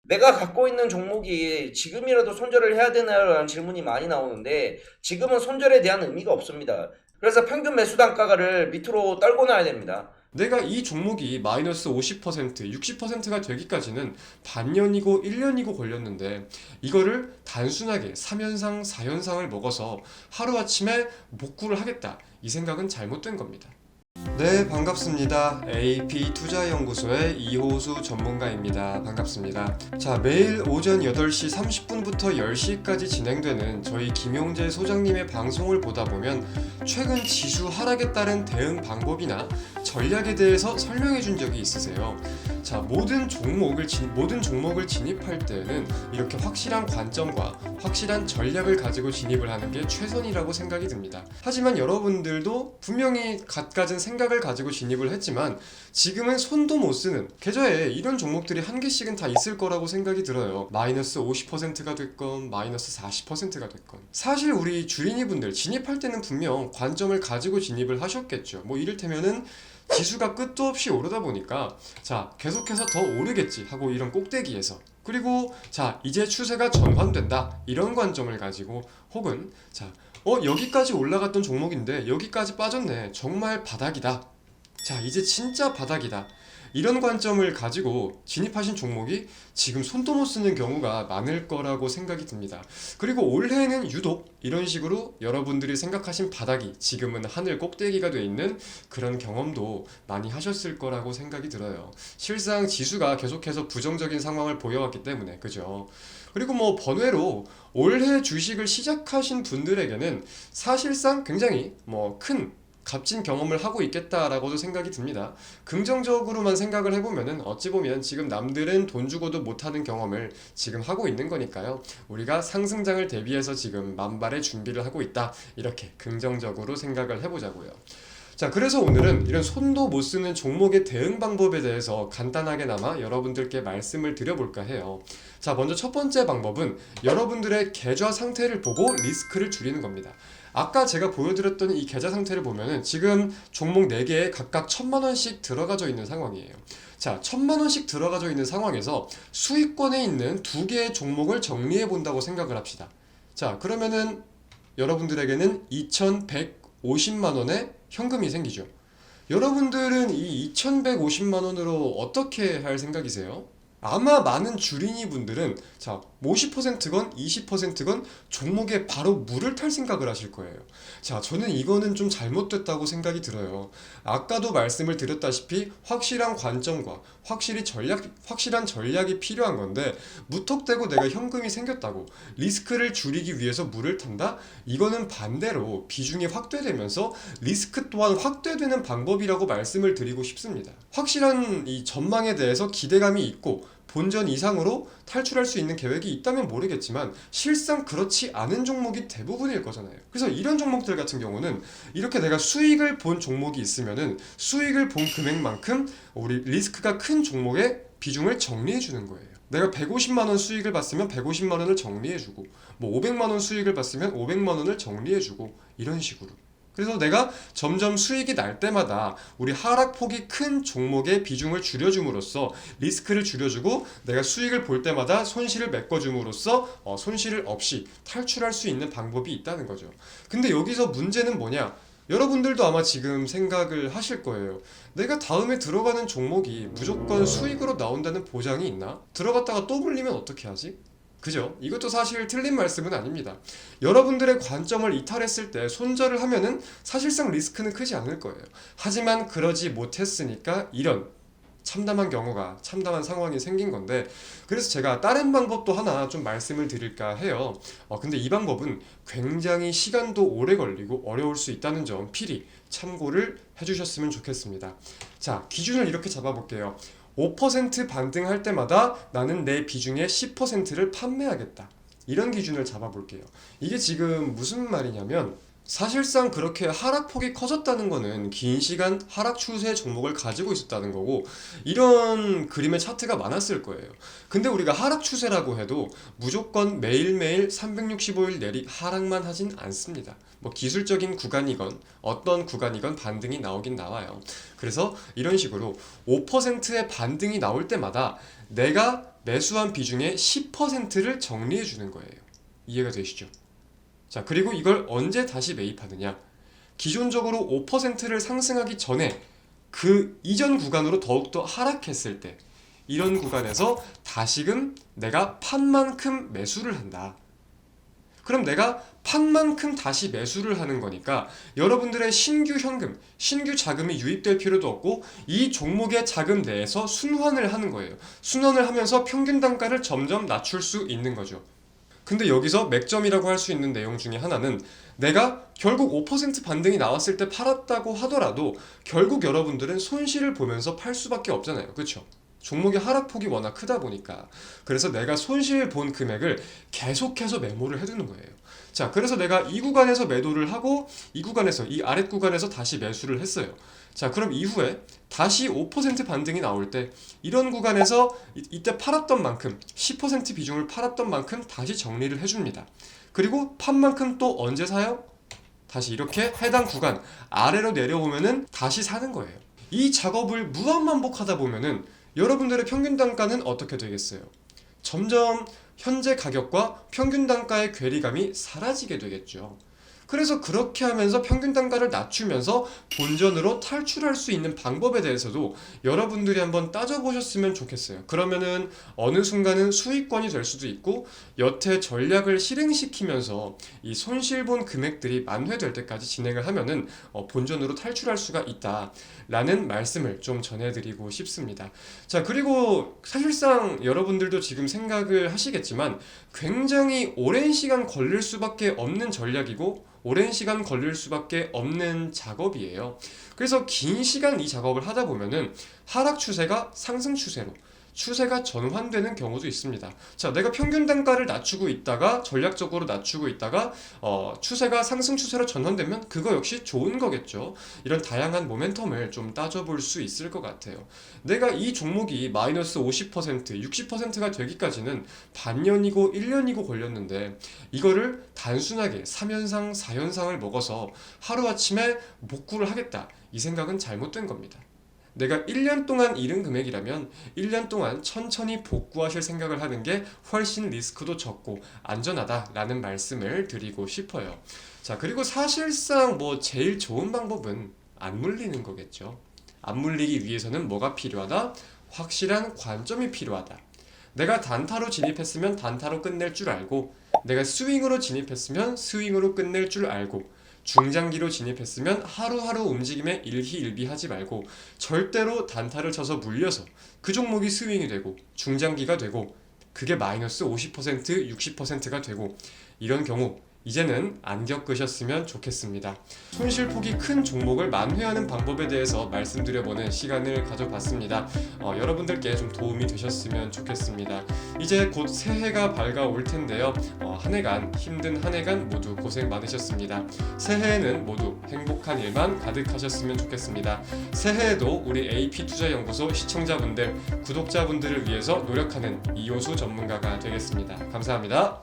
내가 갖고 있는 종목이 지금이라도 손절을 해야 되나요라는 질문이 많이 나오는데 지금은 손절에 대한 의미가 없습니다. 그래서 평균 매수 단가를 밑으로 떨고 놔야 됩니다. 내가 이 종목이 마이너스 50%, 60%가 되기까지는 반년이고 1년이고 걸렸는데 이거를 단순하게 3연상, 4연상을 먹어서 하루아침에 복구를 하겠다. 이 생각은 잘못된 겁니다. 네, 반갑습니다. AP 투자연구소의 이호수 전문가입니다. 반갑습니다. 자, 매일 오전 8시 30분부터 10시까지 진행되는 저희 김용재 소장님의 방송을 보다 보면 최근 지수 하락에 따른 대응 방법이나 전략에 대해서 설명해 준 적이 있으세요. 자, 모든 종목을 진입할 때는 이렇게 확실한 관점과 확실한 전략을 가지고 진입을 하는 게 최선이라고 생각이 듭니다. 하지만 여러분들도 분명히 갖가진 생각을 가지고 진입을 했지만 지금은 손도 못 쓰는 계좌에 이런 종목들이 한 개씩은 다 있을 거라고 생각이 들어요. 마이너스 50%가 됐건 마이너스 40%가 됐건 사실 우리 주린이분들 진입할 때는 분명 관점을 가지고 진입을 하셨겠죠. 뭐 이를테면은 지수가 끝도 없이 오르다 보니까 자 계속해서 더 오르겠지 하고 이런 꼭대기에서 그리고 자 이제 추세가 전환된다 이런 관점을 가지고 혹은 자 여기까지 올라갔던 종목인데 여기까지 빠졌네 정말 바닥이다 자 이제 진짜 바닥이다 이런 관점을 가지고 진입하신 종목이 지금 손도 못 쓰는 경우가 많을 거라고 생각이 듭니다. 그리고 올해는 유독 이런 식으로 여러분들이 생각하신 바닥이 지금은 하늘 꼭대기가 돼 있는 그런 경험도 많이 하셨을 거라고 생각이 들어요. 실상 지수가 계속해서 부정적인 상황을 보여왔기 때문에 그죠. 그리고 뭐 번외로 올해 주식을 시작하신 분들에게는 사실상 굉장히 큰 값진 경험을 하고 있겠다라고도 생각이 듭니다. 긍정적으로만 생각을 해보면은 어찌 보면 지금 남들은 돈 주고도 못하는 경험을 지금 하고 있는 거니까요. 우리가 상승장을 대비해서 지금 만발의 준비를 하고 있다. 이렇게 긍정적으로 생각을 해보자고요. 자, 그래서 오늘은 이런 손도 못 쓰는 종목의 대응 방법에 대해서 간단하게나마 여러분들께 말씀을 드려볼까 해요. 자, 먼저 첫 번째 방법은 여러분들의 계좌 상태를 보고 리스크를 줄이는 겁니다. 아까 제가 보여드렸던 이 계좌 상태를 보면은 지금 종목 4개에 각각 1,000만원씩 들어가져 있는 상황이에요. 자, 1,000만원씩 들어가져 있는 상황에서 수익권에 있는 2개의 종목을 정리해 본다고 생각을 합시다. 자, 그러면은 여러분들에게는 2,150만원의 현금이 생기죠. 여러분들은 이 2,150만원으로 어떻게 할 생각이세요? 아마 많은 주린이 분들은 자 50%건 20%건 종목에 바로 물을 탈 생각을 하실 거예요. 자 저는 이거는 좀 잘못됐다고 생각이 들어요. 아까도 말씀을 드렸다시피 확실한 관점과 확실한 전략이 필요한 건데 무턱대고 내가 현금이 생겼다고 리스크를 줄이기 위해서 물을 탄다? 이거는 반대로 비중이 확대되면서 리스크 또한 확대되는 방법이라고 말씀을 드리고 싶습니다. 확실한 이 전망에 대해서 기대감이 있고 본전 이상으로 탈출할 수 있는 계획이 있다면 모르겠지만 실상 그렇지 않은 종목이 대부분일 거잖아요. 그래서 이런 종목들 같은 경우는 이렇게 내가 수익을 본 종목이 있으면은 수익을 본 금액만큼 우리 리스크가 큰 종목의 비중을 정리해 주는 거예요. 내가 150만 원 수익을 봤으면 150만 원을 정리해 주고 뭐 500만 원 수익을 봤으면 500만 원을 정리해 주고 이런 식으로 그래서 내가 점점 수익이 날 때마다 우리 하락폭이 큰 종목의 비중을 줄여줌으로써 리스크를 줄여주고 내가 수익을 볼 때마다 손실을 메꿔줌으로써 손실을 없이 탈출할 수 있는 방법이 있다는 거죠. 근데 여기서 문제는 뭐냐? 여러분들도 아마 지금 생각을 하실 거예요. 내가 다음에 들어가는 종목이 무조건 수익으로 나온다는 보장이 있나? 들어갔다가 또 물리면 어떻게 하지? 그죠? 이것도 사실 틀린 말씀은 아닙니다. 여러분들의 관점을 이탈했을 때 손절을 하면은 사실상 리스크는 크지 않을 거예요. 하지만 그러지 못했으니까 이런 참담한 상황이 생긴 건데 그래서 제가 다른 방법도 하나 좀 말씀을 드릴까 해요. 근데 이 방법은 굉장히 시간도 오래 걸리고 어려울 수 있다는 점 필히 참고를 해주셨으면 좋겠습니다. 자, 기준을 이렇게 잡아볼게요. 5% 반등할 때마다 나는 내 비중의 10%를 판매하겠다. 이런 기준을 잡아볼게요. 이게 지금 무슨 말이냐면 사실상 그렇게 하락폭이 커졌다는 거는 긴 시간 하락 추세 종목을 가지고 있었다는 거고 이런 그림의 차트가 많았을 거예요. 근데 우리가 하락 추세라고 해도 무조건 매일매일 365일 내리 하락만 하진 않습니다. 뭐 기술적인 구간이건 어떤 구간이건 반등이 나오긴 나와요. 그래서 이런 식으로 5%의 반등이 나올 때마다 내가 매수한 비중의 10%를 정리해 주는 거예요. 이해가 되시죠? 자, 그리고 이걸 언제 다시 매입하느냐? 기존적으로 5%를 상승하기 전에 그 이전 구간으로 더욱더 하락했을 때, 이런 구간에서 다시금 내가 판 만큼 매수를 한다. 그럼 내가 판 만큼 다시 매수를 하는 거니까 여러분들의 신규 현금, 신규 자금이 유입될 필요도 없고 이 종목의 자금 내에서 순환을 하는 거예요. 순환을 하면서 평균 단가를 점점 낮출 수 있는 거죠. 근데 여기서 맥점이라고 할 수 있는 내용 중에 하나는 내가 결국 5% 반등이 나왔을 때 팔았다고 하더라도 결국 여러분들은 손실을 보면서 팔 수밖에 없잖아요. 그렇죠? 종목의 하락폭이 워낙 크다 보니까. 그래서 내가 손실 본 금액을 계속해서 메모를 해두는 거예요. 자, 그래서 내가 이 구간에서 매도를 하고 이 구간에서, 이 아랫 구간에서 다시 매수를 했어요. 자, 그럼 이후에 다시 5% 반등이 나올 때 이런 구간에서 이때 팔았던 만큼 10% 비중을 팔았던 만큼 다시 정리를 해줍니다. 그리고 판 만큼 또 언제 사요? 다시 이렇게 해당 구간 아래로 내려오면은 다시 사는 거예요. 이 작업을 무한반복하다 보면은 여러분들의 평균 단가는 어떻게 되겠어요? 점점 현재 가격과 평균 단가의 괴리감이 사라지게 되겠죠. 그래서 그렇게 하면서 평균 단가를 낮추면서 본전으로 탈출할 수 있는 방법에 대해서도 여러분들이 한번 따져보셨으면 좋겠어요. 그러면은 어느 순간은 수익권이 될 수도 있고 여태 전략을 실행시키면서 이 손실본 금액들이 만회될 때까지 진행을 하면은 본전으로 탈출할 수가 있다라는 말씀을 좀 전해드리고 싶습니다. 자, 그리고 사실상 여러분들도 지금 생각을 하시겠지만 굉장히 오랜 시간 걸릴 수밖에 없는 전략이고 오랜 시간 걸릴 수밖에 없는 작업이에요. 그래서 긴 시간 이 작업을 하다 보면은 하락 추세가 상승 추세가 전환되는 경우도 있습니다. 자, 내가 평균 단가를 낮추고 있다가 전략적으로 낮추고 있다가 추세가 상승 추세로 전환되면 그거 역시 좋은 거겠죠. 이런 다양한 모멘텀을 좀 따져볼 수 있을 것 같아요. 내가 이 종목이 마이너스 50%, 60%가 되기까지는 반년이고 1년이고 걸렸는데 이거를 단순하게 3연상, 4연상을 먹어서 하루아침에 복구를 하겠다. 이 생각은 잘못된 겁니다. 내가 1년 동안 잃은 금액이라면 1년 동안 천천히 복구하실 생각을 하는 게 훨씬 리스크도 적고 안전하다라는 말씀을 드리고 싶어요. 자, 그리고 사실상 제일 좋은 방법은 안 물리는 거겠죠. 안 물리기 위해서는 뭐가 필요하다? 확실한 관점이 필요하다. 내가 단타로 진입했으면 단타로 끝낼 줄 알고 내가 스윙으로 진입했으면 스윙으로 끝낼 줄 알고 중장기로 진입했으면 하루하루 움직임에 일희일비하지 말고 절대로 단타를 쳐서 물려서 그 종목이 스윙이 되고 중장기가 되고 그게 마이너스 50%, 60%가 되고 이런 경우 이제는 안 겪으셨으면 좋겠습니다. 손실폭이 큰 종목을 만회하는 방법에 대해서 말씀드려보는 시간을 가져봤습니다. 여러분들께 좀 도움이 되셨으면 좋겠습니다. 이제 곧 새해가 밝아올 텐데요. 한 해간 힘든 한 해간 모두 고생 많으셨습니다. 새해에는 모두 행복한 일만 가득하셨으면 좋겠습니다. 새해에도 우리 AP투자연구소 시청자분들, 구독자분들을 위해서 노력하는 이호수 전문가가 되겠습니다. 감사합니다.